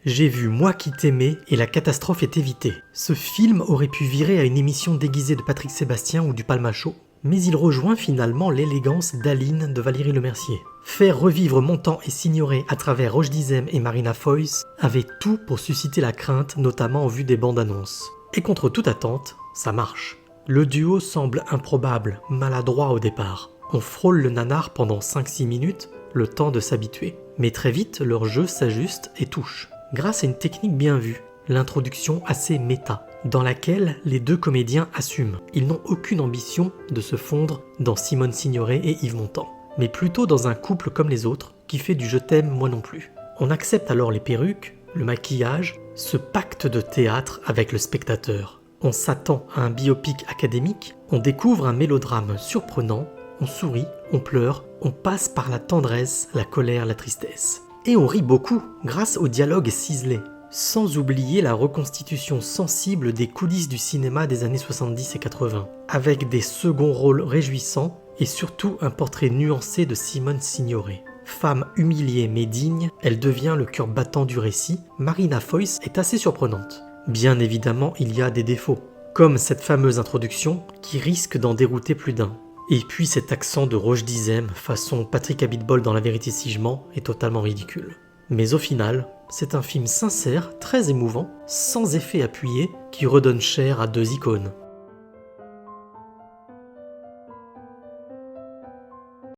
J'ai vu Moi qui t'aimais et la catastrophe est évitée. Ce film aurait pu virer à une émission déguisée de Patrick Sébastien ou du Palmacho, mais il rejoint finalement l'élégance d'Aline de Valérie Lemercier. Faire revivre Montand et Signoret à travers Roche Dizem et Marina Foïs avait tout pour susciter la crainte, notamment en vue des bandes annonces. Et contre toute attente, ça marche. Le duo semble improbable, maladroit au départ. On frôle le nanar pendant 5-6 minutes, le temps de s'habituer. Mais très vite, leur jeu s'ajuste et touche. Grâce à une technique bien vue, l'introduction assez méta, dans laquelle les deux comédiens assument. Ils n'ont aucune ambition de se fondre dans Simone Signoret et Yves Montand, mais plutôt dans un couple comme les autres, qui fait du « je t'aime, moi non plus ». On accepte alors les perruques, le maquillage, ce pacte de théâtre avec le spectateur. On s'attend à un biopic académique, on découvre un mélodrame surprenant, on sourit, on pleure, on passe par la tendresse, la colère, la tristesse. Et on rit beaucoup grâce au dialogue ciselé, sans oublier la reconstitution sensible des coulisses du cinéma des années 70 et 80, avec des seconds rôles réjouissants et surtout un portrait nuancé de Simone Signoret. Femme humiliée mais digne, elle devient le cœur battant du récit. Marina Foïs est assez surprenante. Bien évidemment, il y a des défauts, comme cette fameuse introduction qui risque d'en dérouter plus d'un. Et puis cet accent de Roche Dizem, façon Patrick Abitbol dans La vérité si je mens, est totalement ridicule. Mais au final, c'est un film sincère, très émouvant, sans effet appuyé, qui redonne chair à deux icônes.